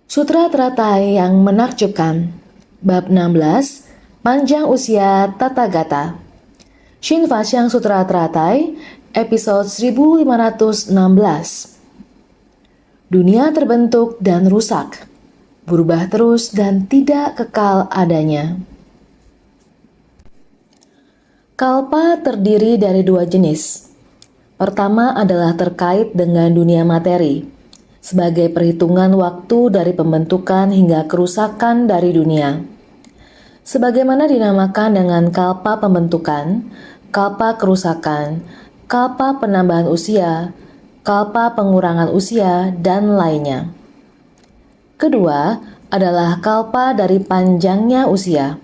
Sutra Teratai yang menakjubkan. Bab 16, Panjang Usia Tathagata. Shinvasyang Sutra Teratai, episode 1516. Dunia terbentuk dan rusak, berubah terus dan tidak kekal adanya. Kalpa terdiri dari dua jenis. Pertama adalah terkait dengan dunia materi, sebagai perhitungan waktu dari pembentukan hingga kerusakan dari dunia. Sebagaimana dinamakan dengan kalpa pembentukan, kalpa kerusakan, kalpa penambahan usia, kalpa pengurangan usia, dan lainnya. Kedua adalah kalpa dari panjangnya usia,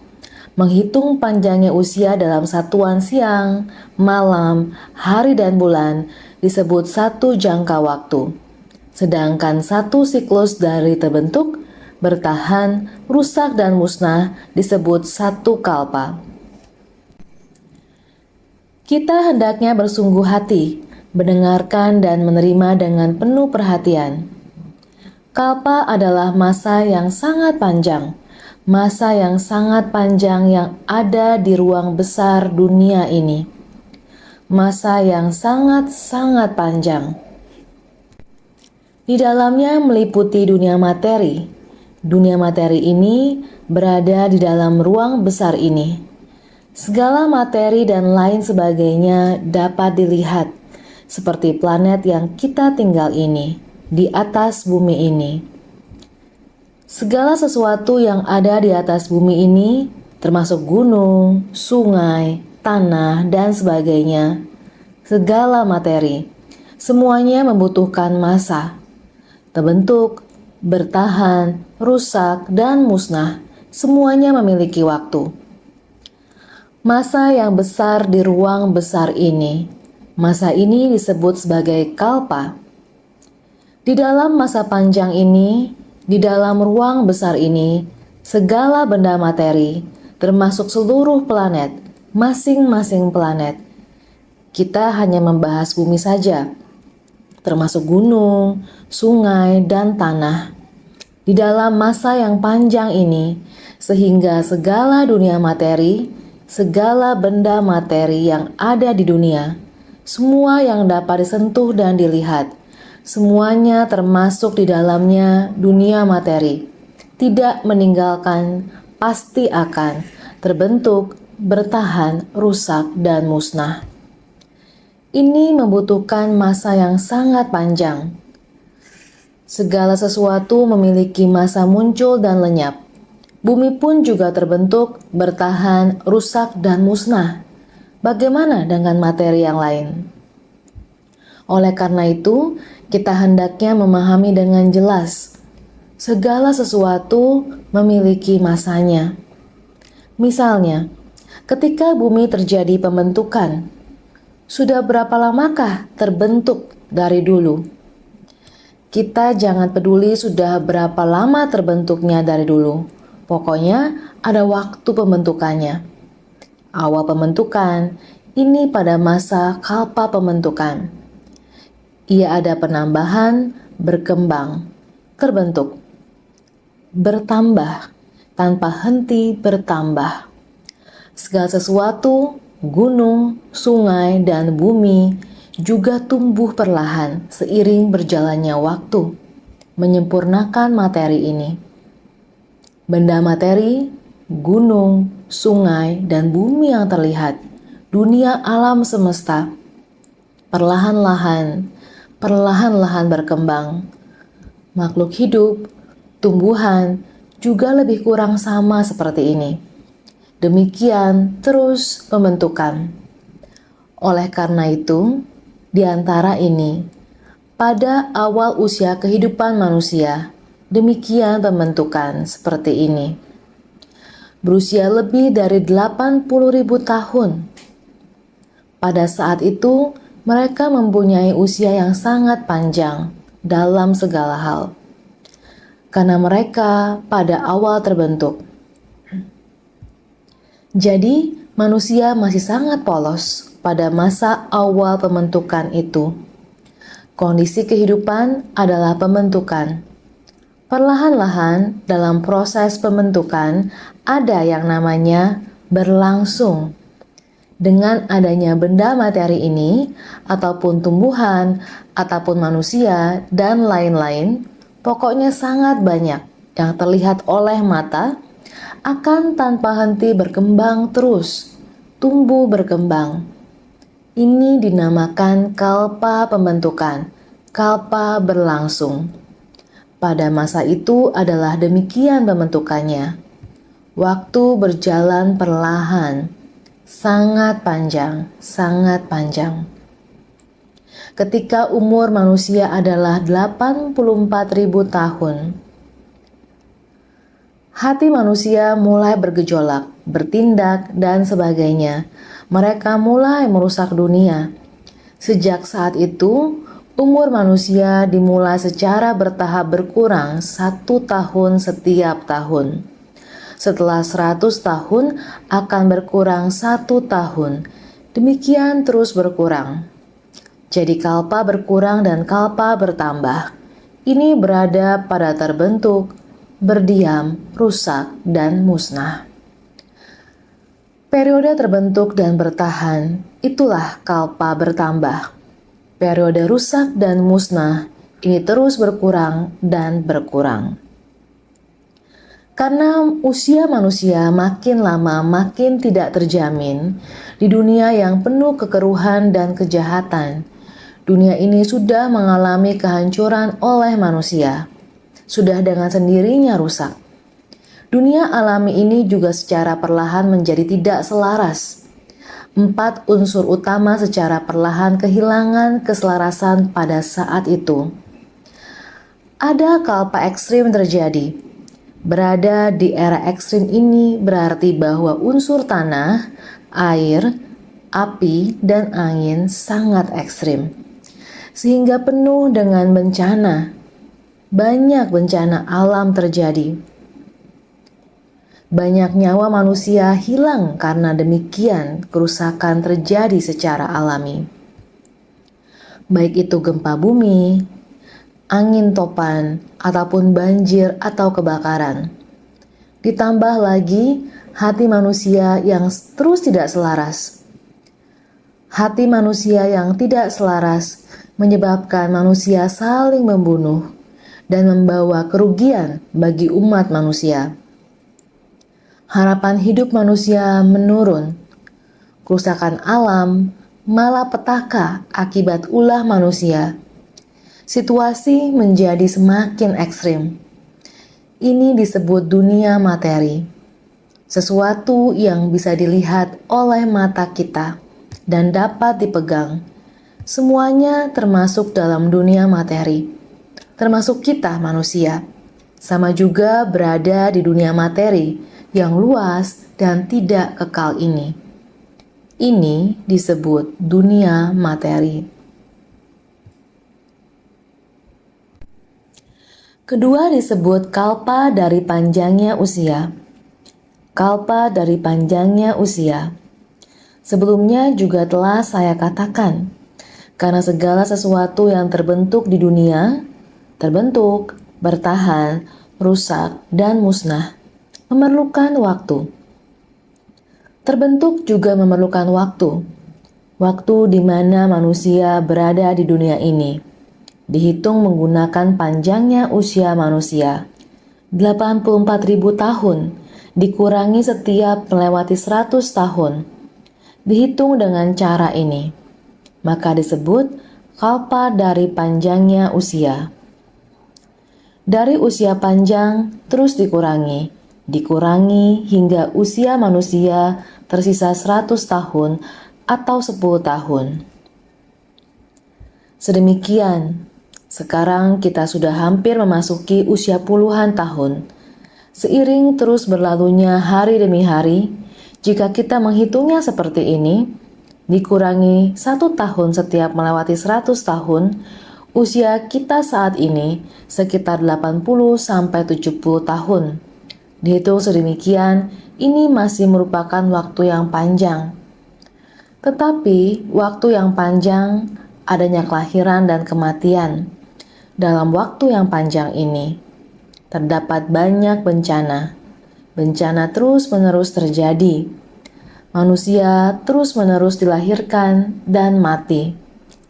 menghitung panjangnya usia dalam satuan siang, malam, hari, dan bulan disebut satu jangka waktu. Sedangkan satu siklus dari terbentuk, bertahan, rusak, dan musnah disebut satu kalpa. Kita hendaknya bersungguh hati, mendengarkan dan menerima dengan penuh perhatian. Kalpa adalah masa yang sangat panjang, masa yang sangat panjang yang ada di ruang besar dunia ini. Masa yang sangat-sangat panjang. Di dalamnya meliputi dunia materi. Dunia materi ini berada di dalam ruang besar ini. Segala materi dan lain sebagainya dapat dilihat, seperti planet yang kita tinggal ini, di atas bumi ini. Segala sesuatu yang ada di atas bumi ini, termasuk gunung, sungai, tanah, dan sebagainya, segala materi, semuanya membutuhkan masa. Terbentuk, bertahan, rusak, dan musnah, semuanya memiliki waktu. Masa yang besar di ruang besar ini, masa ini disebut sebagai kalpa. Di dalam masa panjang ini, di dalam ruang besar ini, segala benda materi, termasuk seluruh planet, masing-masing planet. Kita hanya membahas bumi saja, termasuk gunung, sungai, dan tanah. Di dalam masa yang panjang ini, sehingga segala dunia materi, segala benda materi yang ada di dunia, semua yang dapat disentuh dan dilihat, semuanya termasuk di dalamnya dunia materi, tidak meninggalkan, pasti akan terbentuk, bertahan, rusak, dan musnah. Ini membutuhkan masa yang sangat panjang. Segala sesuatu memiliki masa muncul dan lenyap. Bumi pun juga terbentuk, bertahan, rusak, dan musnah. Bagaimana dengan materi yang lain? Oleh karena itu, kita hendaknya memahami dengan jelas. Segala sesuatu memiliki masanya. Misalnya, ketika bumi terjadi pembentukan, sudah berapa lamakah terbentuk dari dulu? Kita jangan peduli sudah berapa lama terbentuknya dari dulu. Pokoknya ada waktu pembentukannya. Awal pembentukan, ini pada masa kalpa pembentukan. Ia ada penambahan, berkembang, terbentuk, bertambah, tanpa henti bertambah. Segala sesuatu, gunung, sungai, dan bumi juga tumbuh perlahan seiring berjalannya waktu, menyempurnakan materi ini. Benda materi, gunung, sungai, dan bumi yang terlihat, dunia alam semesta, perlahan-lahan berkembang. Makhluk hidup, tumbuhan, juga lebih kurang sama seperti ini. Demikian terus pembentukan. Oleh karena itu, di antara ini, pada awal usia kehidupan manusia, demikian pembentukan seperti ini. Berusia lebih dari 80.000 tahun. Pada saat itu, mereka mempunyai usia yang sangat panjang dalam segala hal. Karena mereka pada awal terbentuk. Jadi, manusia masih sangat polos pada masa awal pembentukan itu. Kondisi kehidupan adalah pembentukan. Perlahan-lahan dalam proses pembentukan ada yang namanya berlangsung. Dengan adanya benda materi ini, ataupun tumbuhan, ataupun manusia, dan lain-lain, pokoknya sangat banyak yang terlihat oleh mata, akan tanpa henti berkembang terus, tumbuh berkembang. Ini dinamakan kalpa pembentukan, kalpa berlangsung. Pada masa itu adalah demikian pembentukannya. Waktu berjalan perlahan, sangat panjang, sangat panjang. Ketika umur manusia adalah 84.000 tahun, hati manusia mulai bergejolak, bertindak, dan sebagainya. Mereka mulai merusak dunia. Sejak saat itu, umur manusia dimulai secara bertahap berkurang 1 tahun setiap tahun. Setelah 100 tahun akan berkurang 1 tahun. Demikian terus berkurang. Jadi kalpa berkurang dan kalpa bertambah. Ini berada pada terbentuk, berdiam, rusak, dan musnah. Periode terbentuk dan bertahan, itulah kalpa bertambah. Periode rusak dan musnah, ini terus berkurang dan berkurang. Karena usia manusia makin lama makin tidak terjamin, di dunia yang penuh kekeruhan dan kejahatan, dunia ini sudah mengalami kehancuran oleh manusia, sudah dengan sendirinya rusak. Dunia alami ini juga secara perlahan menjadi tidak selaras. 4 unsur utama secara perlahan kehilangan keselarasan pada saat itu. Ada kalpa ekstrim terjadi. Berada di era ekstrim ini berarti bahwa unsur tanah, air, api, dan angin sangat ekstrim. Sehingga penuh dengan bencana. Banyak bencana alam terjadi. Banyak nyawa manusia hilang karena demikian kerusakan terjadi secara alami. Baik itu gempa bumi, angin topan, ataupun banjir atau kebakaran. Ditambah lagi hati manusia yang terus tidak selaras. Hati manusia yang tidak selaras menyebabkan manusia saling membunuh dan membawa kerugian bagi umat manusia. Harapan hidup manusia menurun, kerusakan alam, malapetaka akibat ulah manusia. Situasi menjadi semakin ekstrim. Ini disebut dunia materi, sesuatu yang bisa dilihat oleh mata kita dan dapat dipegang. Semuanya termasuk dalam dunia materi, termasuk kita manusia, sama juga berada di dunia materi yang luas dan tidak kekal ini. Ini disebut dunia materi. Kedua disebut kalpa dari panjangnya usia. Kalpa dari panjangnya usia. Sebelumnya juga telah saya katakan, karena segala sesuatu yang terbentuk di dunia, terbentuk, bertahan, rusak, dan musnah, memerlukan waktu. Terbentuk juga memerlukan waktu. Waktu di mana manusia berada di dunia ini. Dihitung menggunakan panjangnya usia manusia. 84.000 tahun dikurangi setiap melewati 100 tahun. Dihitung dengan cara ini. Maka disebut kalpa dari panjangnya usia. Dari usia panjang terus dikurangi hingga usia manusia tersisa 100 tahun atau 10 tahun. Sedemikian, sekarang kita sudah hampir memasuki usia puluhan tahun. Seiring terus berlalunya hari demi hari, jika kita menghitungnya seperti ini, dikurangi 1 tahun setiap melewati 100 tahun, usia kita saat ini sekitar 80-70 tahun. Dihitung sedemikian, ini masih merupakan waktu yang panjang. Tetapi, waktu yang panjang adanya kelahiran dan kematian dalam waktu yang panjang ini. terdapat banyak bencana. Bencana terus-menerus terjadi. Manusia terus-menerus dilahirkan dan mati,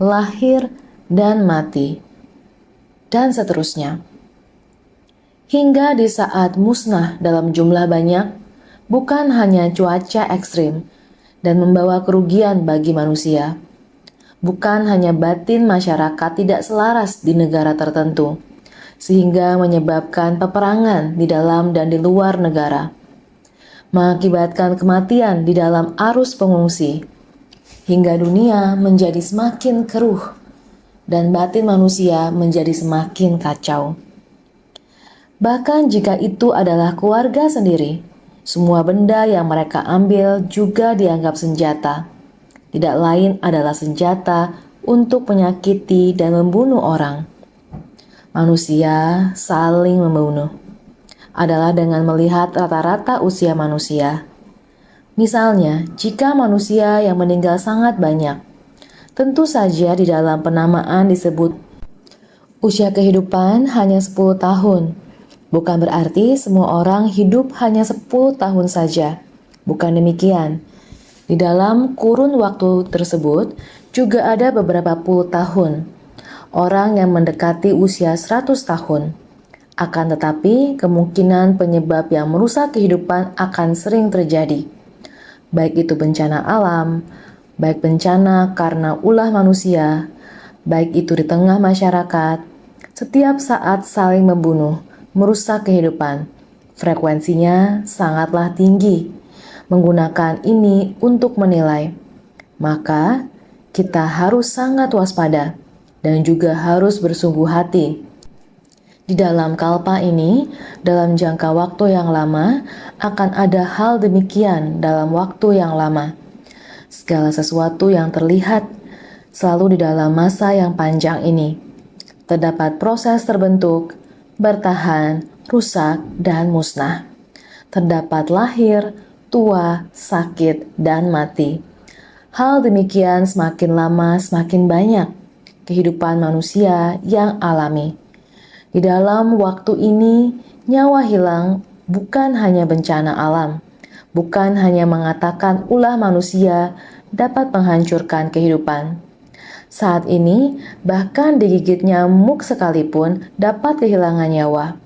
lahir dan mati, dan seterusnya. Hingga di saat musnah dalam jumlah banyak, bukan hanya cuaca ekstrim dan membawa kerugian bagi manusia, bukan hanya batin masyarakat tidak selaras di negara tertentu, sehingga menyebabkan peperangan di dalam dan di luar negara, mengakibatkan kematian di dalam arus pengungsi, hingga dunia menjadi semakin keruh dan batin manusia menjadi semakin kacau. Bahkan jika itu adalah keluarga sendiri, semua benda yang mereka ambil juga dianggap senjata. Tidak lain adalah senjata untuk menyakiti dan membunuh orang. Manusia saling membunuh adalah dengan melihat rata-rata usia manusia. Misalnya, jika manusia yang meninggal sangat banyak, tentu saja di dalam penamaan disebut usia kehidupan hanya 10 tahun. Bukan berarti semua orang hidup hanya 10 tahun saja. Bukan demikian. Di dalam kurun waktu tersebut juga ada beberapa puluh tahun. Orang yang mendekati usia 100 tahun. Akan tetapi, kemungkinan penyebab yang merusak kehidupan akan sering terjadi. Baik itu bencana alam, baik bencana karena ulah manusia, baik itu di tengah masyarakat, setiap saat saling membunuh, merusak kehidupan. Frekuensinya sangatlah tinggi. Menggunakan ini untuk menilai. Maka, kita harus sangat waspada dan juga harus bersungguh hati. Di dalam kalpa ini, dalam jangka waktu yang lama, akan ada hal demikian dalam waktu yang lama. Segala sesuatu yang terlihat selalu di dalam masa yang panjang ini. Terdapat proses terbentuk, bertahan, rusak, dan musnah. Terdapat lahir, tua, sakit, dan mati. Hal demikian semakin lama semakin banyak kehidupan manusia yang alami. Di dalam waktu ini, nyawa hilang bukan hanya bencana alam, bukan hanya mengatakan ulah manusia dapat menghancurkan kehidupan. Saat ini, bahkan digigit nyamuk sekalipun dapat kehilangan nyawa.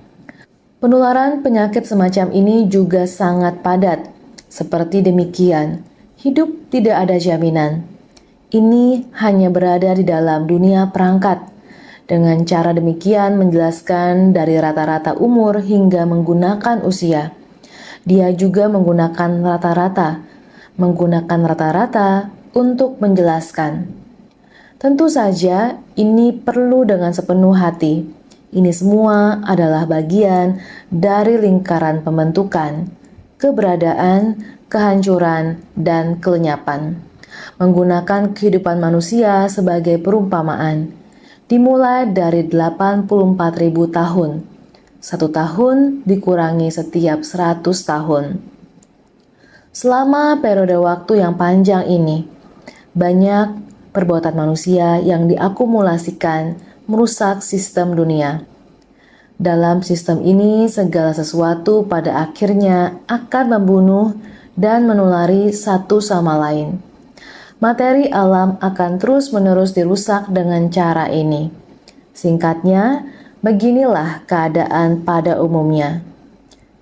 Penularan penyakit semacam ini juga sangat padat. Seperti demikian, hidup tidak ada jaminan. Ini hanya berada di dalam dunia perangkat. Dengan cara demikian menjelaskan dari rata-rata umur hingga menggunakan usia. Dia juga menggunakan rata-rata untuk menjelaskan. Tentu saja ini perlu dengan sepenuh hati. Ini semua adalah bagian dari lingkaran pembentukan, keberadaan, kehancuran, dan kelenyapan. Menggunakan kehidupan manusia sebagai perumpamaan, dimulai dari 84.000 tahun. 1 tahun dikurangi setiap 100 tahun. Selama periode waktu yang panjang ini, banyak perbuatan manusia yang diakumulasikan merusak sistem dunia. Dalam sistem ini, segala sesuatu pada akhirnya akan membunuh dan menulari satu sama lain. Materi alam akan terus-menerus dirusak dengan cara ini. Singkatnya, beginilah keadaan pada umumnya.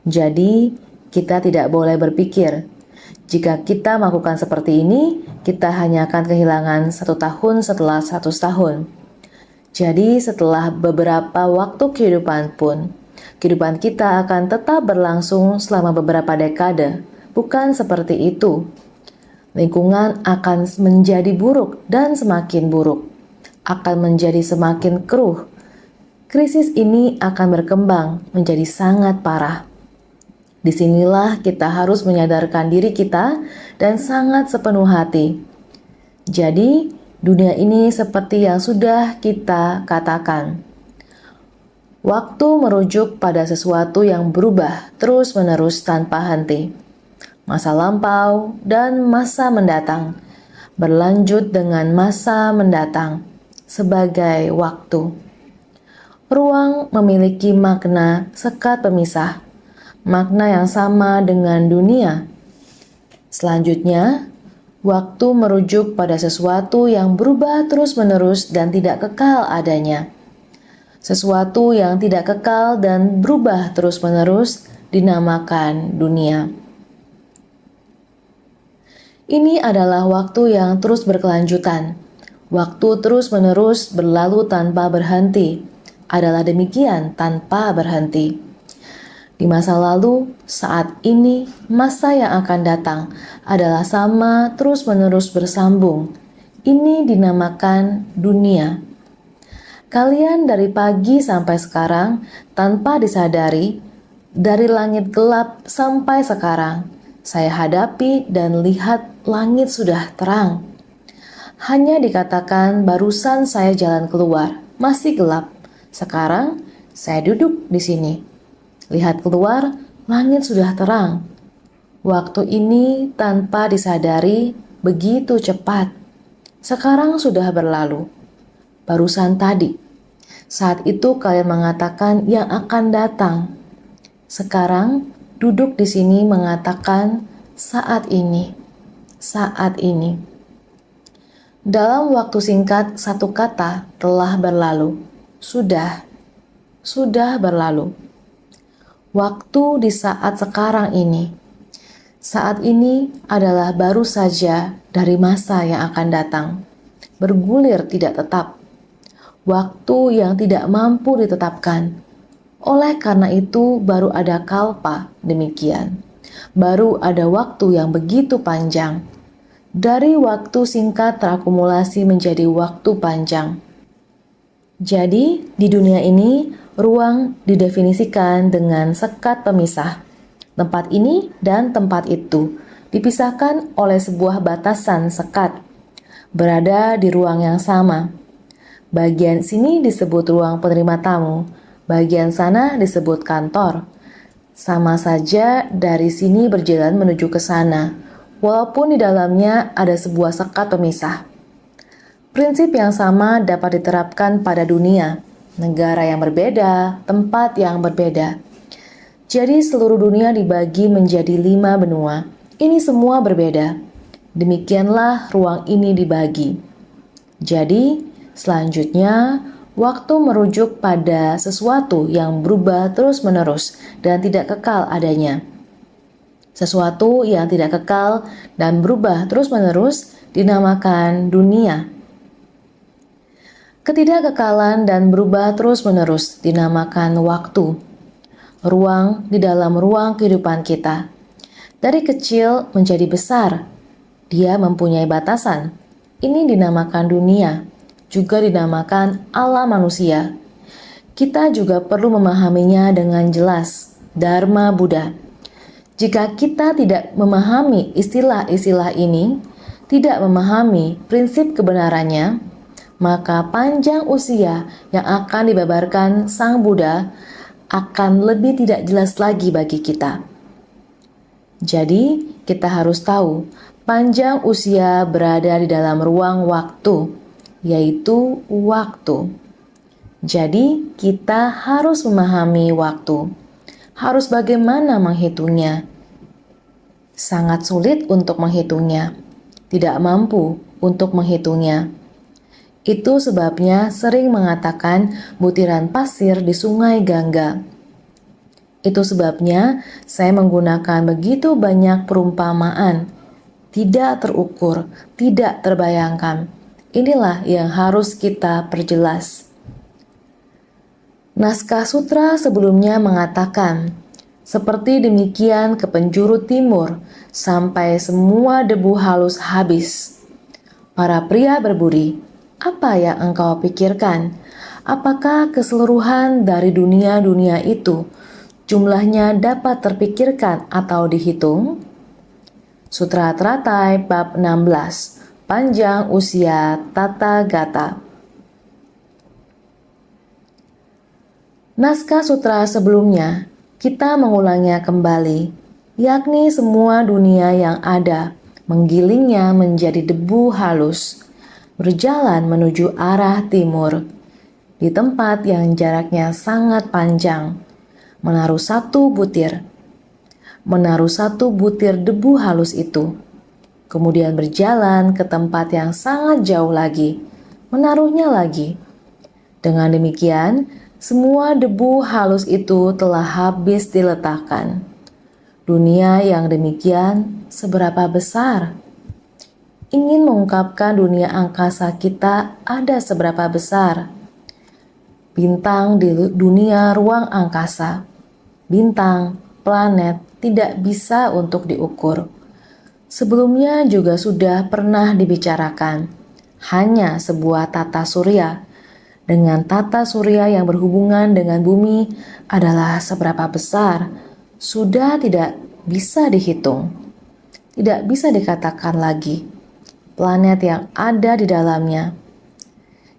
Jadi, kita tidak boleh berpikir, jika kita melakukan seperti ini, kita hanya akan kehilangan 1 tahun setelah 100 tahun. Jadi setelah beberapa waktu kehidupan pun, kehidupan kita akan tetap berlangsung selama beberapa dekade. Bukan seperti itu. Lingkungan akan menjadi buruk dan semakin buruk. Akan menjadi semakin keruh. Krisis ini akan berkembang menjadi sangat parah. Disinilah kita harus menyadarkan diri kita dan sangat sepenuh hati. Jadi, dunia ini seperti yang sudah kita katakan. Waktu merujuk pada sesuatu yang berubah terus-menerus tanpa henti. Masa lampau dan masa mendatang berlanjut dengan masa mendatang sebagai waktu. Ruang memiliki makna sekat pemisah, makna yang sama dengan dunia. Selanjutnya, waktu merujuk pada sesuatu yang berubah terus-menerus dan tidak kekal adanya. Sesuatu yang tidak kekal dan berubah terus-menerus dinamakan dunia. Ini adalah waktu yang terus berkelanjutan. Waktu terus-menerus berlalu tanpa berhenti. Adalah demikian tanpa berhenti. Di masa lalu, saat ini, masa yang akan datang adalah sama terus-menerus bersambung. Ini dinamakan dunia. Kalian dari pagi sampai sekarang tanpa disadari, dari langit gelap sampai sekarang, saya hadapi dan lihat langit sudah terang. Hanya dikatakan barusan saya jalan keluar, masih gelap. Sekarang saya duduk di sini. Lihat keluar, langit sudah terang. Waktu ini tanpa disadari begitu cepat. Sekarang sudah berlalu. Barusan tadi. Saat itu kalian mengatakan yang akan datang. Sekarang duduk di sini mengatakan saat ini. Saat ini. Dalam waktu singkat satu kata telah berlalu. Sudah berlalu. Waktu di saat sekarang ini. Saat ini adalah baru saja dari masa yang akan datang. Bergulir tidak tetap. Waktu yang tidak mampu ditetapkan. Oleh karena itu baru ada kalpa demikian. Baru ada waktu yang begitu panjang. Dari waktu singkat terakumulasi menjadi waktu panjang. Jadi di dunia ini ruang didefinisikan dengan sekat pemisah. Tempat ini dan tempat itu dipisahkan oleh sebuah batasan sekat. Berada di ruang yang sama. Bagian sini disebut ruang penerima tamu, bagian sana disebut kantor. Sama saja dari sini berjalan menuju ke sana, walaupun di dalamnya ada sebuah sekat pemisah. Prinsip yang sama dapat diterapkan pada dunia, negara yang berbeda, tempat yang berbeda. Jadi seluruh dunia dibagi menjadi 5 benua. Ini semua berbeda. Demikianlah ruang ini dibagi. Jadi, selanjutnya, waktu merujuk pada sesuatu yang berubah terus-menerus dan tidak kekal adanya. Sesuatu yang tidak kekal dan berubah terus-menerus dinamakan dunia. Ketidakkekalan dan berubah terus-menerus dinamakan waktu. Ruang di dalam ruang kehidupan kita. Dari kecil menjadi besar, dia mempunyai batasan. Ini dinamakan dunia. Juga dinamakan alam manusia. Kita juga perlu memahaminya dengan jelas, Dharma Buddha. Jika kita tidak memahami istilah-istilah ini, tidak memahami prinsip kebenarannya, maka panjang usia yang akan dibabarkan Sang Buddha akan lebih tidak jelas lagi bagi kita. Jadi, kita harus tahu, panjang usia berada di dalam ruang waktu, yaitu waktu. Jadi, kita harus memahami waktu. Harus bagaimana menghitungnya? Sangat sulit untuk menghitungnya. Tidak mampu untuk menghitungnya. Itu sebabnya sering mengatakan butiran pasir di sungai Gangga. Itu sebabnya saya menggunakan begitu banyak perumpamaan. Tidak terukur, tidak terbayangkan. Inilah yang harus kita perjelas. Naskah sutra sebelumnya mengatakan, seperti demikian ke penjuru timur, sampai semua debu halus habis. Para pria berbudi, apa yang engkau pikirkan? Apakah keseluruhan dari dunia-dunia itu jumlahnya dapat terpikirkan atau dihitung? Sutra Teratai bab 16. Panjang usia Tata Gata. Naskah sutra sebelumnya, kita mengulangnya kembali, yakni semua dunia yang ada, menggilingnya menjadi debu halus, berjalan menuju arah timur. di tempat yang jaraknya sangat panjang, menaruh satu butir debu halus itu, kemudian berjalan ke tempat yang sangat jauh lagi, menaruhnya lagi. Dengan demikian, semua debu halus itu telah habis diletakkan. Dunia yang demikian seberapa besar? Ingin mengungkapkan dunia angkasa kita ada seberapa besar? Bintang di dunia ruang angkasa, bintang, planet tidak bisa untuk diukur. Sebelumnya juga sudah pernah dibicarakan, hanya sebuah tata surya. Dengan tata surya yang berhubungan dengan bumi adalah seberapa besar, sudah tidak bisa dihitung. Tidak bisa dikatakan lagi planet yang ada di dalamnya.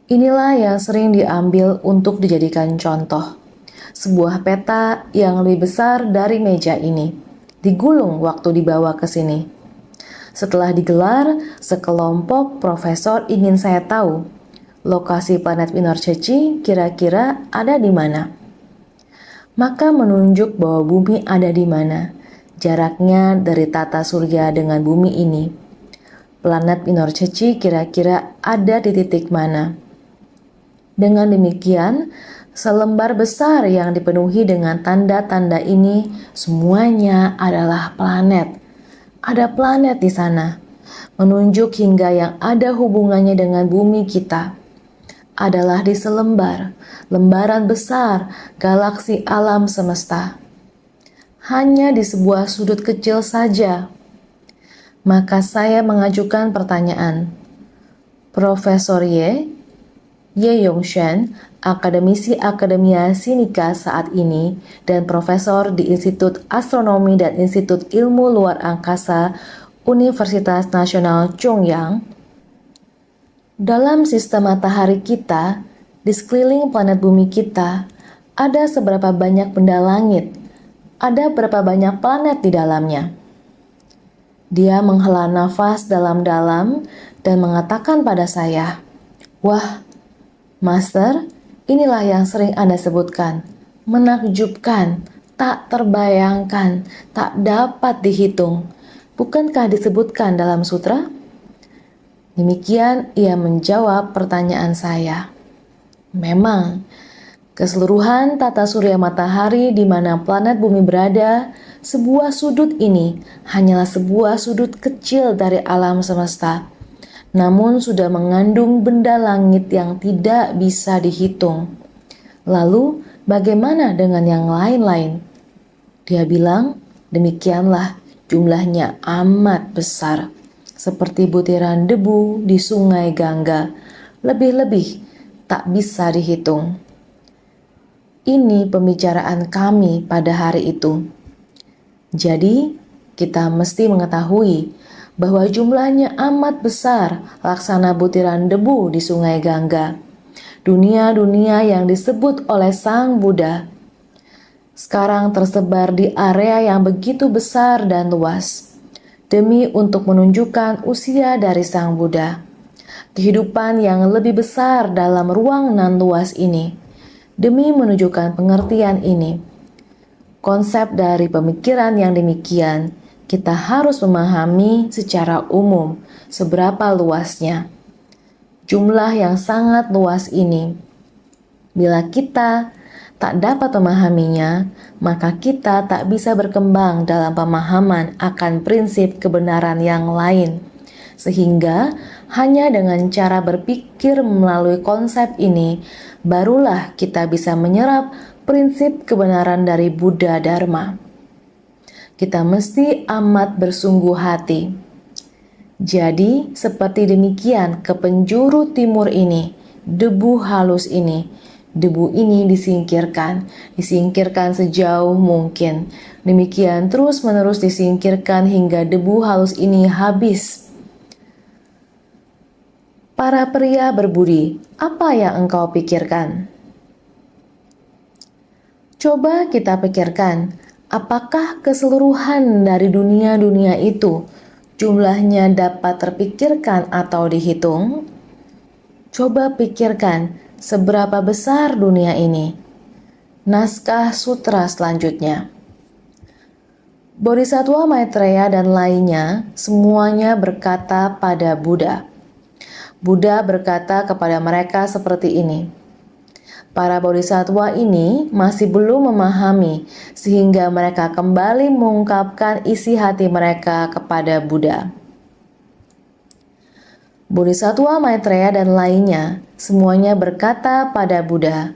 Inilah yang sering diambil untuk dijadikan contoh. Sebuah peta yang lebih besar dari meja ini digulung waktu dibawa ke sini. Setelah digelar, sekelompok profesor ingin saya tahu lokasi planet Minorceci kira-kira ada di mana. Maka menunjuk bahwa bumi ada di mana, jaraknya dari tata surya dengan bumi ini. Planet Minorceci kira-kira ada di titik mana. Dengan demikian, selembar besar yang dipenuhi dengan tanda-tanda ini semuanya adalah planet. Ada planet di sana, menunjuk hingga yang ada hubungannya dengan bumi kita. Adalah di selembar, lembaran besar, galaksi alam semesta. Hanya di sebuah sudut kecil saja. Maka saya mengajukan pertanyaan. Profesor Ye Yongshen, akademisi Akademia Sinika saat ini, dan profesor di Institut Astronomi dan Institut Ilmu Luar Angkasa Universitas Nasional Chongyang. Dalam sistem matahari kita, di sekeliling planet bumi kita, ada seberapa banyak benda langit, ada berapa banyak planet di dalamnya. Dia menghela nafas dalam-dalam dan mengatakan pada saya, "Wah, Master, inilah yang sering Anda sebutkan, menakjubkan, tak terbayangkan, tak dapat dihitung. Bukankah disebutkan dalam sutra?" Demikian ia menjawab pertanyaan saya. Memang, keseluruhan tata surya matahari di mana planet bumi berada, sebuah sudut ini hanyalah sebuah sudut kecil dari alam semesta. Namun sudah mengandung benda langit yang tidak bisa dihitung. Lalu, bagaimana dengan yang lain-lain? Dia bilang, demikianlah jumlahnya amat besar. Seperti butiran debu di sungai Gangga, lebih-lebih tak bisa dihitung. Ini pembicaraan kami pada hari itu. Jadi, kita mesti mengetahui bahwa jumlahnya amat besar laksana butiran debu di sungai Gangga. Dunia-dunia yang disebut oleh Sang Buddha sekarang tersebar di area yang begitu besar dan luas. Demi untuk menunjukkan usia dari Sang Buddha, kehidupan yang lebih besar dalam ruang nan luas ini, demi menunjukkan pengertian ini. Konsep dari pemikiran yang demikian, kita harus memahami secara umum seberapa luasnya. Jumlah yang sangat luas ini, bila kita tak dapat memahaminya, maka kita tak bisa berkembang dalam pemahaman akan prinsip kebenaran yang lain. Sehingga hanya dengan cara berpikir melalui konsep ini, barulah kita bisa menyerap prinsip kebenaran dari Buddha Dharma. Kita mesti amat bersungguh hati. Jadi, seperti demikian ke penjuru timur ini, debu halus ini, debu ini disingkirkan sejauh mungkin. Demikian terus-menerus disingkirkan hingga debu halus ini habis. Para pria berbudi, apa yang engkau pikirkan? Coba kita pikirkan, apakah keseluruhan dari dunia-dunia itu jumlahnya dapat terpikirkan atau dihitung? Coba pikirkan, seberapa besar dunia ini. Naskah sutra selanjutnya. Bodhisattva Maitreya dan lainnya semuanya berkata pada Buddha. Buddha berkata kepada mereka seperti ini. Para bodhisattva ini masih belum memahami sehingga mereka kembali mengungkapkan isi hati mereka kepada Buddha. Bodhisattva Maitreya dan lainnya semuanya berkata pada Buddha,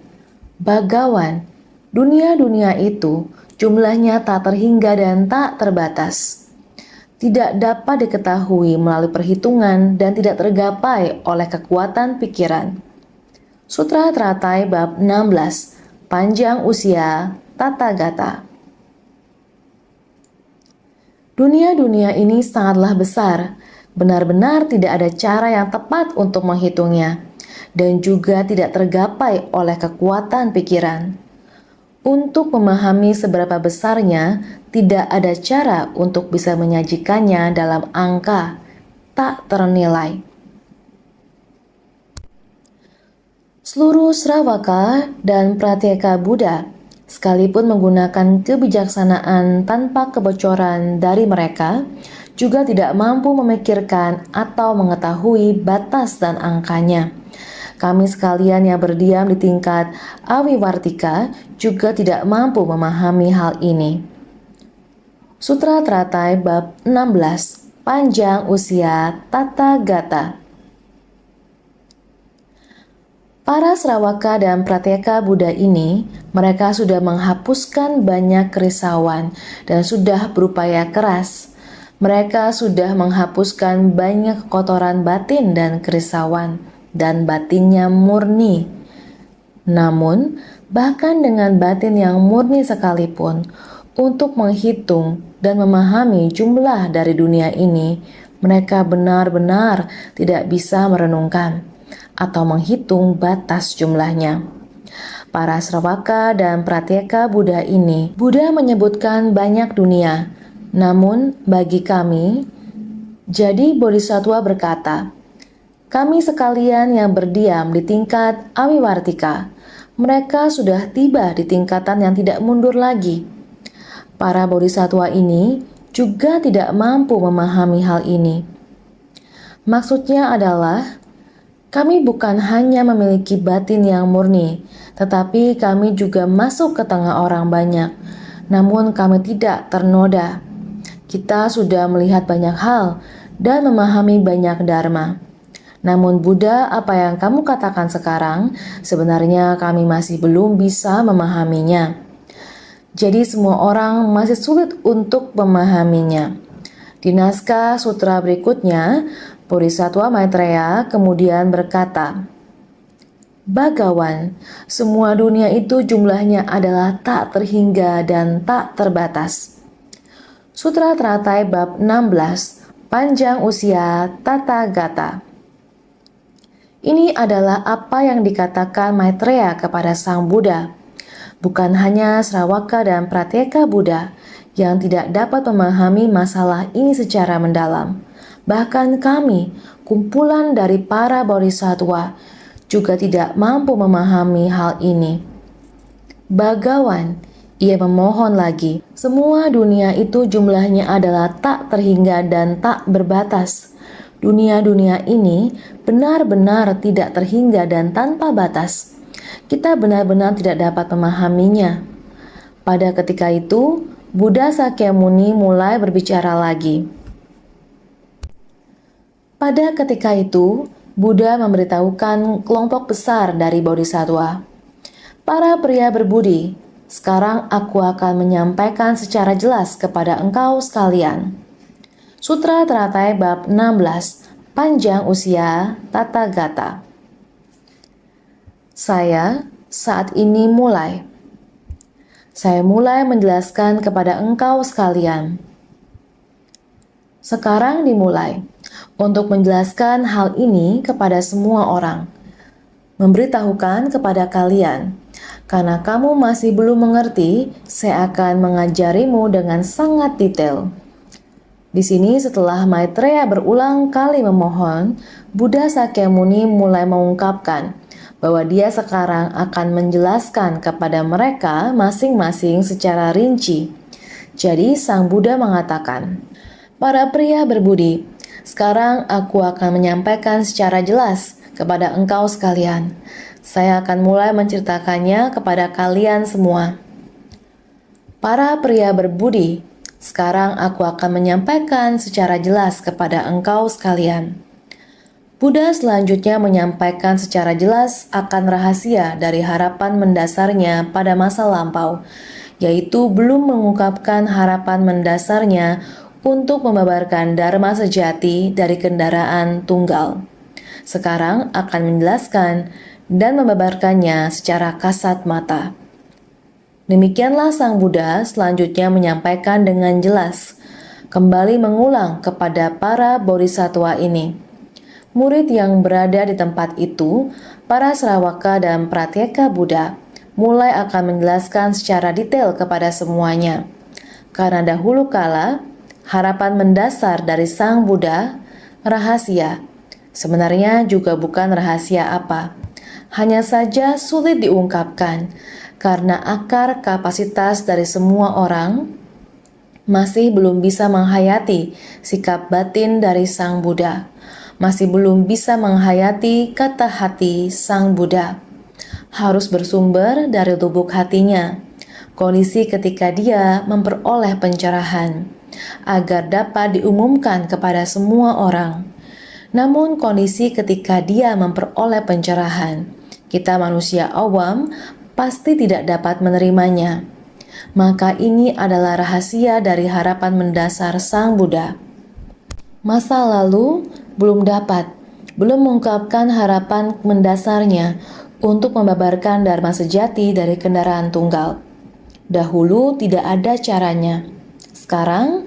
Bhagawan, dunia-dunia itu jumlahnya tak terhingga dan tak terbatas. Tidak dapat diketahui melalui perhitungan dan tidak tergapai oleh kekuatan pikiran. Sutra Teratai bab 16, Panjang Usia Tathagata. Dunia-dunia ini sangatlah besar, benar-benar tidak ada cara yang tepat untuk menghitungnya, dan juga tidak tergapai oleh kekuatan pikiran. Untuk memahami seberapa besarnya, tidak ada cara untuk bisa menyajikannya dalam angka tak ternilai. Seluruh Sravaka dan Pratyeka Buddha, sekalipun menggunakan kebijaksanaan tanpa kebocoran dari mereka, juga tidak mampu memikirkan atau mengetahui batas dan angkanya. Kami sekalian yang berdiam di tingkat awiwartika juga tidak mampu memahami hal ini. Sutra Teratai bab 16, Panjang Usia Tathagata. Para Sravaka dan Pratyeka Buddha ini, mereka sudah menghapuskan banyak kerisauan dan sudah berupaya keras. Mereka sudah menghapuskan banyak kotoran batin dan kerisauan, dan batinnya murni. Namun, bahkan dengan batin yang murni sekalipun, untuk menghitung dan memahami jumlah dari dunia ini, mereka benar-benar tidak bisa merenungkan atau menghitung batas jumlahnya. Para Sravaka dan Pratyeka Buddha ini, Buddha menyebutkan banyak dunia, namun bagi kami, jadi Bodhisattva berkata, kami sekalian yang berdiam di tingkat awiwartika, mereka sudah tiba di tingkatan yang tidak mundur lagi. Para bodhisattva ini juga tidak mampu memahami hal ini. Maksudnya adalah, kami bukan hanya memiliki batin yang murni, tetapi kami juga masuk ke tengah orang banyak, namun kami tidak ternoda. Kita sudah melihat banyak hal dan memahami banyak dharma. Namun Buddha, apa yang kamu katakan sekarang, sebenarnya kami masih belum bisa memahaminya. Jadi semua orang masih sulit untuk memahaminya. Di naskah sutra berikutnya, Bodhisattva Maitreya kemudian berkata, Bhagawan, semua dunia itu jumlahnya adalah tak terhingga dan tak terbatas. Sutra Teratai bab 16, Panjang Usia Tathagata. Ini adalah apa yang dikatakan Maitreya kepada Sang Buddha. Bukan hanya Sravaka dan Pratyeka Buddha yang tidak dapat memahami masalah ini secara mendalam. Bahkan kami, kumpulan dari para bodhisattva, juga tidak mampu memahami hal ini. Bhagawan, ia memohon lagi, semua dunia itu jumlahnya adalah tak terhingga dan tak berbatas. Dunia-dunia ini benar-benar tidak terhingga dan tanpa batas. Kita benar-benar tidak dapat memahaminya. Pada ketika itu, Buddha Sakyamuni mulai berbicara lagi. Pada ketika itu, Buddha memberitahukan kelompok besar dari bodhisattva. Para pria berbudi, sekarang aku akan menyampaikan secara jelas kepada engkau sekalian. Sutra Teratai bab 16, Panjang Usia Tathagata. Saya saat ini mulai. Saya mulai menjelaskan kepada engkau sekalian. Sekarang dimulai untuk menjelaskan hal ini kepada semua orang. Memberitahukan kepada kalian, karena kamu masih belum mengerti, saya akan mengajarimu dengan sangat detail. Di sini setelah Maitreya berulang kali memohon, Buddha Sakyamuni mulai mengungkapkan bahwa dia sekarang akan menjelaskan kepada mereka masing-masing secara rinci. Jadi Sang Buddha mengatakan, "Para pria berbudi, sekarang aku akan menyampaikan secara jelas kepada engkau sekalian. Saya akan mulai menceritakannya kepada kalian semua. Para pria berbudi, sekarang aku akan menyampaikan secara jelas kepada engkau sekalian." Buddha selanjutnya menyampaikan secara jelas akan rahasia dari harapan mendasarnya pada masa lampau, yaitu belum mengungkapkan harapan mendasarnya untuk membabarkan dharma sejati dari kendaraan tunggal. Sekarang akan menjelaskan dan membabarkannya secara kasat mata. Demikianlah Sang Buddha selanjutnya menyampaikan dengan jelas, kembali mengulang kepada para bodhisattva ini. Murid yang berada di tempat itu, para Sravaka dan Pratyeka Buddha, mulai akan menjelaskan secara detail kepada semuanya. Karena dahulu kala, harapan mendasar dari Sang Buddha, rahasia, sebenarnya juga bukan rahasia apa. Hanya saja sulit diungkapkan, karena akar kapasitas dari semua orang masih belum bisa menghayati sikap batin dari Sang Buddha. Masih belum bisa menghayati kata hati Sang Buddha. Harus bersumber dari lubuk hatinya, kondisi ketika dia memperoleh pencerahan, agar dapat diumumkan kepada semua orang. Namun kondisi ketika dia memperoleh pencerahan, kita manusia awam pasti tidak dapat menerimanya. Maka ini adalah rahasia dari harapan mendasar Sang Buddha. Masa lalu belum mengungkapkan harapan mendasarnya untuk membabarkan dharma sejati dari kendaraan tunggal. Dahulu tidak ada caranya. Sekarang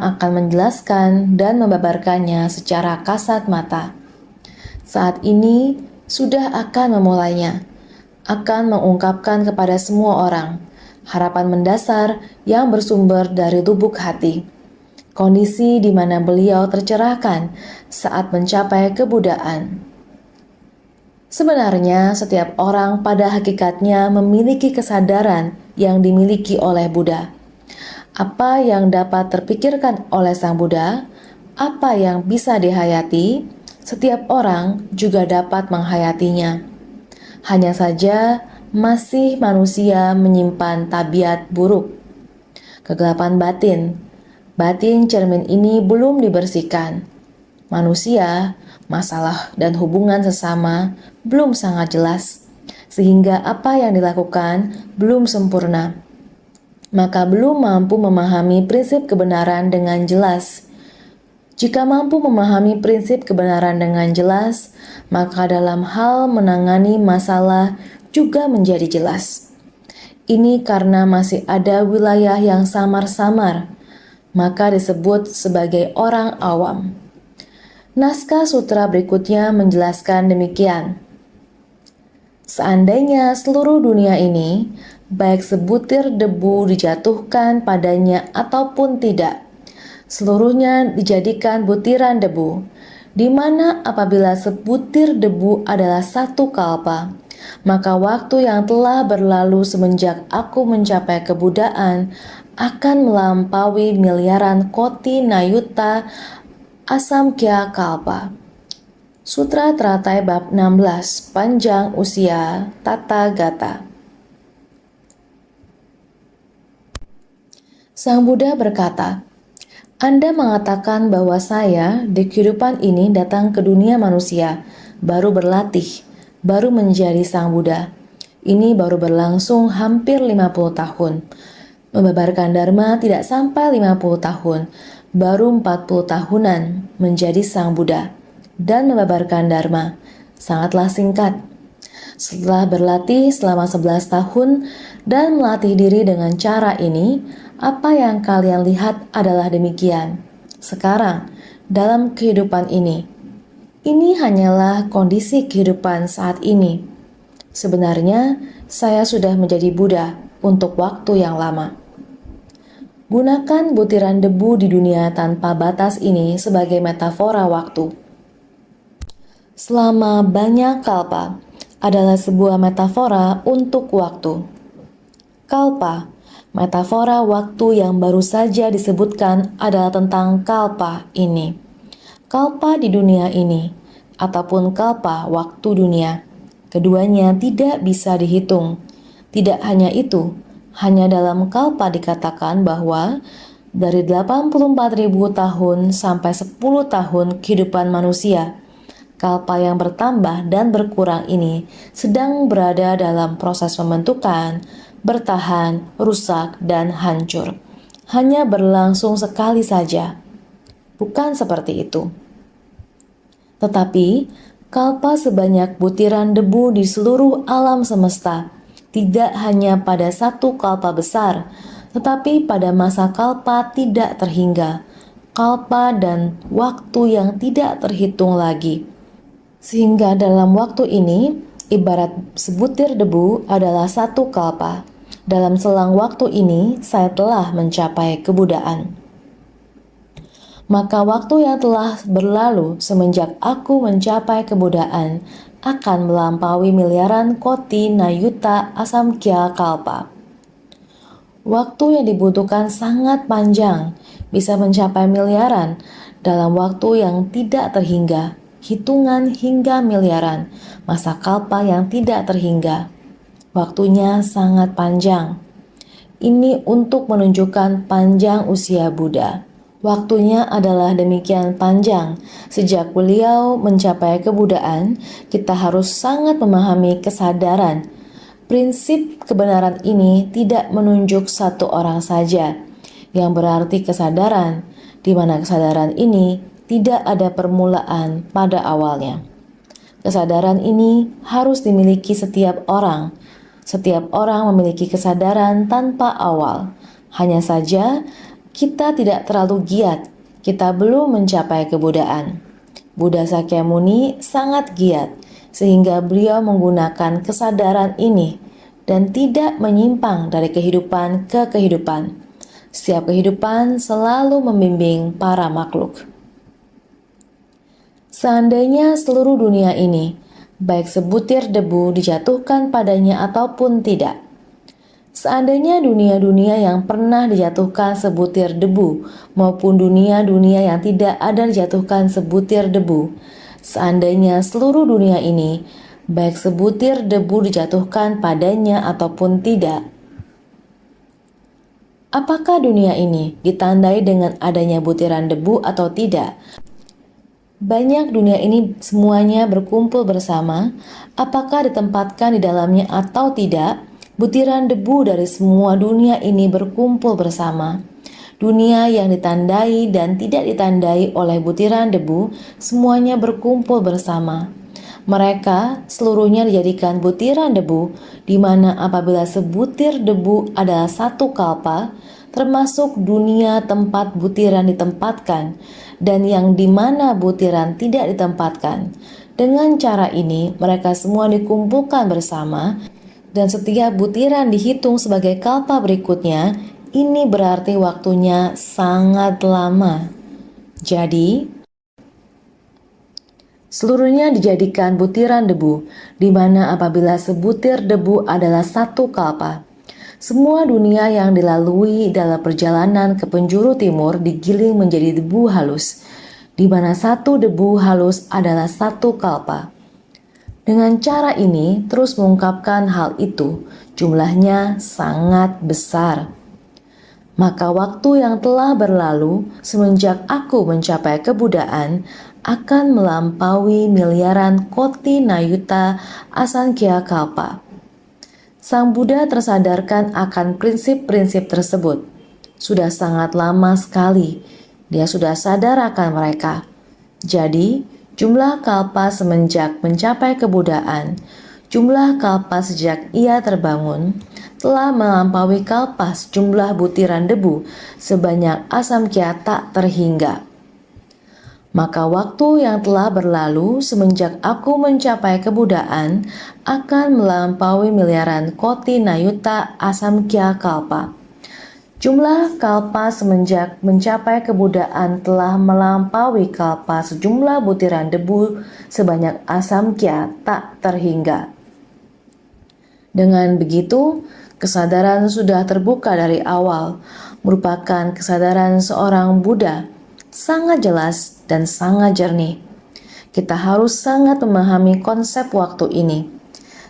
akan menjelaskan dan membabarkannya secara kasat mata. Saat ini sudah akan memulainya, akan mengungkapkan kepada semua orang harapan mendasar yang bersumber dari lubuk hati. Kondisi di mana beliau tercerahkan saat mencapai kebudaan. Sebenarnya setiap orang pada hakikatnya memiliki kesadaran yang dimiliki oleh Buddha. Apa yang dapat terpikirkan oleh Sang Buddha, apa yang bisa dihayati, setiap orang juga dapat menghayatinya. Hanya saja masih manusia menyimpan tabiat buruk, kegelapan batin. Batin cermin ini belum dibersihkan. Manusia, masalah dan hubungan sesama belum sangat jelas, sehingga apa yang dilakukan belum sempurna. Maka belum mampu memahami prinsip kebenaran dengan jelas. Jika mampu memahami prinsip kebenaran dengan jelas, maka dalam hal menangani masalah juga menjadi jelas. Ini karena masih ada wilayah yang samar-samar, maka disebut sebagai orang awam. Naskah sutra berikutnya menjelaskan demikian. Seandainya seluruh dunia ini, baik sebutir debu dijatuhkan padanya ataupun tidak, seluruhnya dijadikan butiran debu, di mana apabila sebutir debu adalah satu kalpa, maka waktu yang telah berlalu semenjak aku mencapai kebudaan akan melampaui miliaran koti nayuta asamkya kalpa. Sutra Teratai bab 16, panjang usia tata gata. Sang Buddha berkata, "Anda mengatakan bahwa saya di kehidupan ini datang ke dunia manusia, baru berlatih, baru menjadi Sang Buddha. Ini baru berlangsung hampir 50 tahun. Membabarkan Dharma tidak sampai 50 tahun, baru 40 tahunan menjadi Sang Buddha. Dan membabarkan Dharma sangatlah singkat. Setelah berlatih selama 11 tahun dan melatih diri dengan cara ini, apa yang kalian lihat adalah demikian. Sekarang, dalam kehidupan ini hanyalah kondisi kehidupan saat ini. Sebenarnya, saya sudah menjadi Buddha untuk waktu yang lama." Gunakan butiran debu di dunia tanpa batas ini sebagai metafora waktu. Selama banyak kalpa, adalah sebuah metafora untuk waktu. Kalpa, metafora waktu yang baru saja disebutkan adalah tentang kalpa ini. Kalpa di dunia ini, ataupun kalpa waktu dunia. Keduanya tidak bisa dihitung. Tidak hanya itu, hanya dalam kalpa dikatakan bahwa dari 84.000 tahun sampai 10 tahun kehidupan manusia, kalpa yang bertambah dan berkurang ini sedang berada dalam proses pembentukan, bertahan, rusak, dan hancur. Hanya berlangsung sekali saja. Bukan seperti itu. Tetapi, kalpa sebanyak butiran debu di seluruh alam semesta, tidak hanya pada satu kalpa besar, tetapi pada masa kalpa tidak terhingga, kalpa dan waktu yang tidak terhitung lagi. Sehingga dalam waktu ini, ibarat sebutir debu adalah satu kalpa. Dalam selang waktu ini, saya telah mencapai kebudaan. Maka waktu yang telah berlalu semenjak aku mencapai kebudaan akan melampaui miliaran koti nayuta asamkya kalpa. Waktu yang dibutuhkan sangat panjang, bisa mencapai miliaran dalam waktu yang tidak terhingga, hitungan hingga miliaran, masa kalpa yang tidak terhingga. Waktunya sangat panjang. Ini untuk menunjukkan panjang usia Buddha. Waktunya adalah demikian panjang. Sejak beliau mencapai kebudaan, kita harus sangat memahami kesadaran. Prinsip kebenaran ini tidak menunjuk satu orang saja, yang berarti kesadaran, di mana kesadaran ini tidak ada permulaan pada awalnya. Kesadaran ini harus dimiliki setiap orang. Setiap orang memiliki kesadaran tanpa awal. Hanya saja, kita tidak terlalu giat, kita belum mencapai kebudaan. Buddha Sakyamuni sangat giat, sehingga beliau menggunakan kesadaran ini dan tidak menyimpang dari kehidupan ke kehidupan. Setiap kehidupan selalu membimbing para makhluk. Seandainya seluruh dunia ini, baik sebutir debu dijatuhkan padanya ataupun tidak, seandainya dunia-dunia yang pernah dijatuhkan sebutir debu maupun dunia-dunia yang tidak ada dijatuhkan sebutir debu, seandainya seluruh dunia ini, baik sebutir debu dijatuhkan padanya ataupun tidak, apakah dunia ini ditandai dengan adanya butiran debu atau tidak? Banyak dunia ini semuanya berkumpul bersama, apakah ditempatkan di dalamnya atau tidak? Butiran debu dari semua dunia ini berkumpul bersama. Dunia yang ditandai dan tidak ditandai oleh butiran debu, semuanya berkumpul bersama. Mereka seluruhnya dijadikan butiran debu, di mana apabila sebutir debu adalah satu kalpa, termasuk dunia tempat butiran ditempatkan, dan yang di mana butiran tidak ditempatkan. Dengan cara ini, mereka semua dikumpulkan bersama, dan setiap butiran dihitung sebagai kalpa berikutnya. Ini berarti waktunya sangat lama. Jadi, seluruhnya dijadikan butiran debu, di mana apabila sebutir debu adalah satu kalpa. Semua dunia yang dilalui dalam perjalanan ke penjuru timur digiling menjadi debu halus, di mana satu debu halus adalah satu kalpa. Dengan cara ini terus mengungkapkan hal itu, jumlahnya sangat besar. Maka waktu yang telah berlalu semenjak aku mencapai kebudaan akan melampaui miliaran koti nayuta asankhya kalpa. Sang Buddha tersadarkan akan prinsip-prinsip tersebut. Sudah sangat lama sekali, dia sudah sadar akan mereka. Jadi, jumlah kalpa semenjak mencapai kebudaan, jumlah kalpa sejak ia terbangun, telah melampaui kalpa sejumlah butiran debu sebanyak asamkya tak terhingga. Maka waktu yang telah berlalu semenjak aku mencapai kebudaan akan melampaui miliaran koti nayuta asamkya kalpa. Jumlah kalpa semenjak mencapai kebudaan telah melampaui kalpa sejumlah butiran debu sebanyak asamkya tak terhingga. Dengan begitu, kesadaran sudah terbuka dari awal, merupakan kesadaran seorang Buddha, sangat jelas dan sangat jernih. Kita harus sangat memahami konsep waktu ini.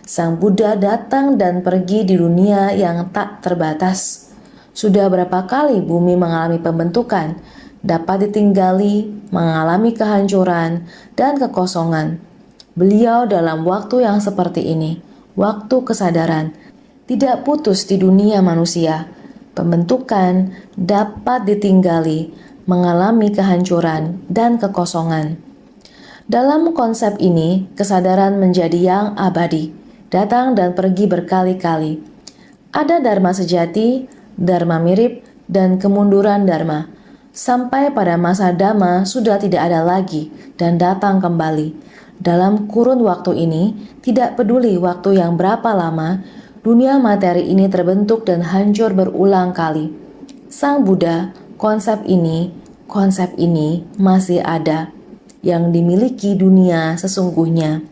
Sang Buddha datang dan pergi di dunia yang tak terbatas. Sudah berapa kali bumi mengalami pembentukan, dapat ditinggali, mengalami kehancuran dan kekosongan. Beliau dalam waktu yang seperti ini, waktu kesadaran, tidak putus di dunia manusia. Pembentukan dapat ditinggali, mengalami kehancuran dan kekosongan. Dalam konsep ini, kesadaran menjadi yang abadi, datang dan pergi berkali-kali. Ada dharma sejati, dharma mirip, dan kemunduran dharma. Sampai pada masa dhamma sudah tidak ada lagi dan datang kembali. Dalam kurun waktu ini, tidak peduli waktu yang berapa lama, dunia materi ini terbentuk dan hancur berulang kali. Sang Buddha, konsep ini masih ada, yang dimiliki dunia sesungguhnya.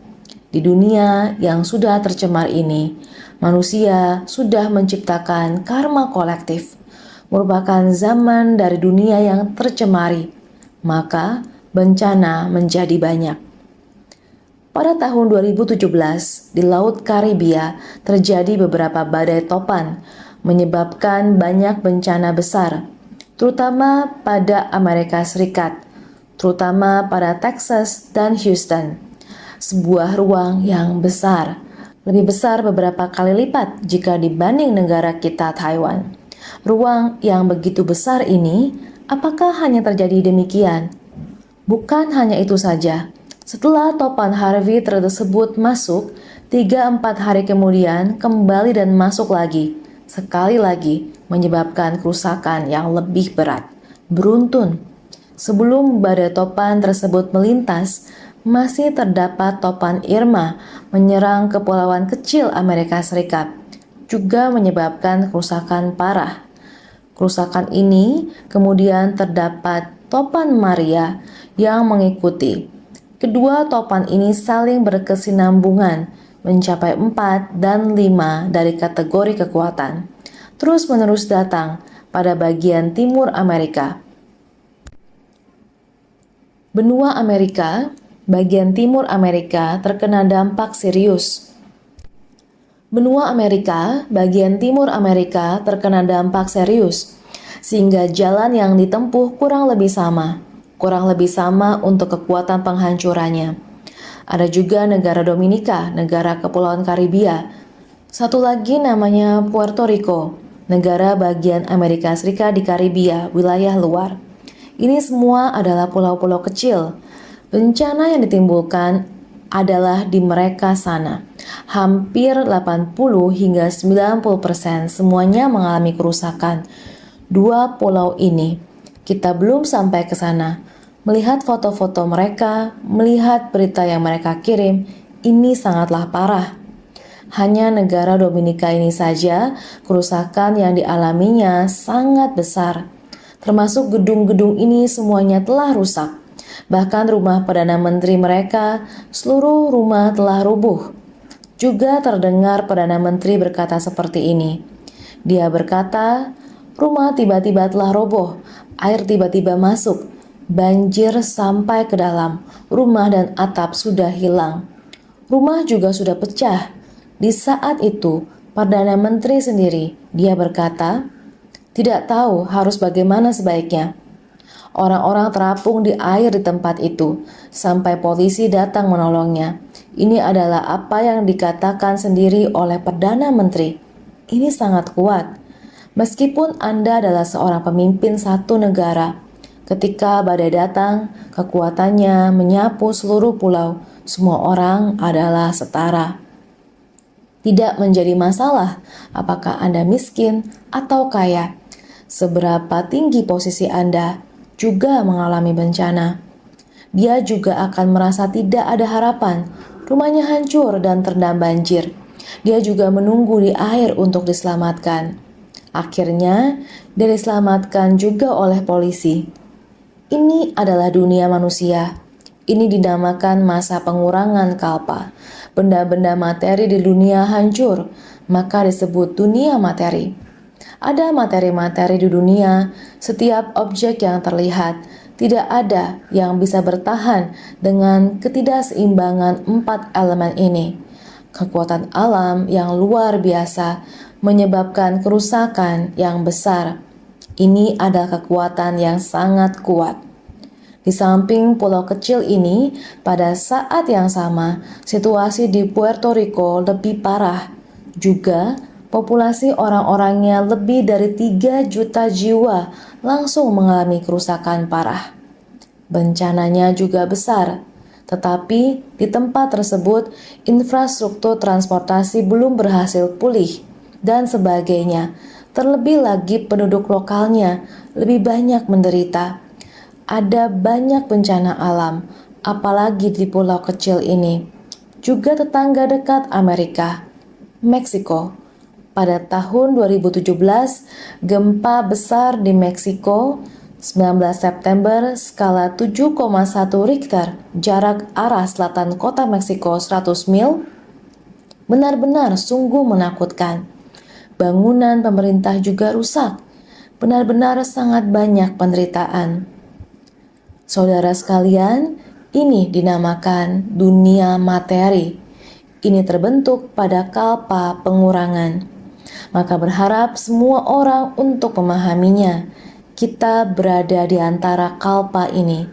Di dunia yang sudah tercemar ini, manusia sudah menciptakan karma kolektif, merupakan zaman dari dunia yang tercemari, maka bencana menjadi banyak. Pada tahun 2017, di Laut Karibia terjadi beberapa badai topan, menyebabkan banyak bencana besar, terutama pada Amerika Serikat, terutama pada Texas dan Houston. Sebuah ruang yang besar, lebih besar beberapa kali lipat jika dibanding negara kita Taiwan. Ruang yang begitu besar ini, apakah hanya terjadi demikian? Bukan hanya itu saja. Setelah topan Harvey tersebut masuk, 3-4 hari kemudian kembali dan masuk lagi. Sekali lagi menyebabkan kerusakan yang lebih berat. Beruntun. Sebelum badai topan tersebut melintas, masih terdapat topan Irma menyerang kepulauan kecil Amerika Serikat, juga menyebabkan kerusakan parah. Kerusakan ini kemudian terdapat topan Maria yang mengikuti. Kedua topan ini saling berkesinambungan, mencapai 4 dan 5 dari kategori kekuatan. Terus-menerus datang pada bagian timur Amerika. Benua Amerika, bagian timur Amerika terkena dampak serius. Benua Amerika, bagian timur Amerika terkena dampak serius, sehingga jalan yang ditempuh kurang lebih sama untuk kekuatan penghancurannya. Ada juga negara Dominika, negara Kepulauan Karibia. Satu lagi namanya Puerto Rico, negara bagian Amerika Serikat di Karibia, wilayah luar. Ini semua adalah pulau-pulau kecil. Bencana yang ditimbulkan adalah di mereka sana. Hampir 80 hingga 90% semuanya mengalami kerusakan. Dua pulau ini, kita belum sampai ke sana. Melihat foto-foto mereka, melihat berita yang mereka kirim, ini sangatlah parah. Hanya negara Dominika ini saja, kerusakan yang dialaminya sangat besar. Termasuk gedung-gedung ini semuanya telah rusak. Bahkan rumah Perdana Menteri mereka, seluruh rumah telah rubuh. Juga terdengar Perdana Menteri berkata seperti ini. Dia berkata, rumah tiba-tiba telah roboh, air tiba-tiba masuk, banjir sampai ke dalam, rumah dan atap sudah hilang. Rumah juga sudah pecah. Di saat itu, Perdana Menteri sendiri, dia berkata, tidak tahu harus bagaimana sebaiknya. Orang-orang terapung di air di tempat itu, sampai polisi datang menolongnya. Ini adalah apa yang dikatakan sendiri oleh Perdana Menteri. Ini sangat kuat. Meskipun Anda adalah seorang pemimpin satu negara, ketika badai datang, kekuatannya menyapu seluruh pulau. Semua orang adalah setara. Tidak menjadi masalah apakah Anda miskin atau kaya. Seberapa tinggi posisi Anda juga mengalami bencana. Dia juga akan merasa tidak ada harapan, rumahnya hancur dan terendam banjir. Dia juga menunggu di air untuk diselamatkan. Akhirnya, dia diselamatkan juga oleh polisi. Ini adalah dunia manusia. Ini dinamakan masa pengurangan kalpa. Benda-benda materi di dunia hancur, maka disebut dunia materi. Ada materi-materi di dunia, setiap objek yang terlihat, tidak ada yang bisa bertahan dengan ketidakseimbangan 4 elemen ini. Kekuatan alam yang luar biasa menyebabkan kerusakan yang besar. Ini adalah kekuatan yang sangat kuat. Di samping pulau kecil ini, pada saat yang sama, situasi di Puerto Rico lebih parah. Juga, populasi orang-orangnya lebih dari 3 juta jiwa langsung mengalami kerusakan parah. Bencananya juga besar, tetapi di tempat tersebut infrastruktur transportasi belum berhasil pulih dan sebagainya. Terlebih lagi penduduk lokalnya lebih banyak menderita. Ada banyak bencana alam, apalagi di pulau kecil ini. Juga tetangga dekat Amerika, Meksiko. Pada tahun 2017, gempa besar di Meksiko, 19 September, skala 7,1 Richter, jarak arah selatan kota Meksiko 100 mil, benar-benar sungguh menakutkan. Bangunan pemerintah juga rusak, benar-benar sangat banyak penderitaan. Saudara sekalian, ini dinamakan dunia materi. Ini terbentuk pada kalpa pengurangan. Maka berharap semua orang untuk memahaminya. Kita berada di antara kalpa ini.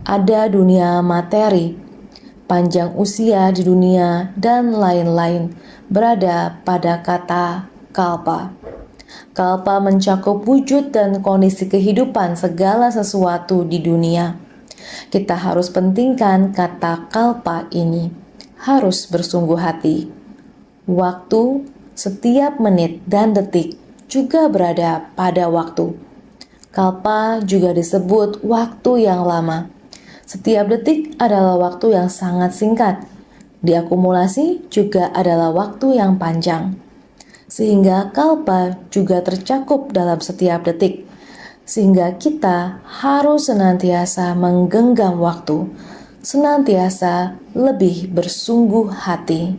Ada dunia materi, panjang usia di dunia, dan lain-lain berada pada kata kalpa. Kalpa mencakup wujud dan kondisi kehidupan segala sesuatu di dunia. Kita harus pentingkan kata kalpa ini. Harus bersungguh hati. Waktu, setiap menit dan detik juga berada pada waktu. Kalpa juga disebut waktu yang lama. Setiap detik adalah waktu yang sangat singkat. Diakumulasi juga adalah waktu yang panjang. Sehingga kalpa juga tercakup dalam setiap detik. Sehingga kita harus senantiasa menggenggam waktu, senantiasa lebih bersungguh hati.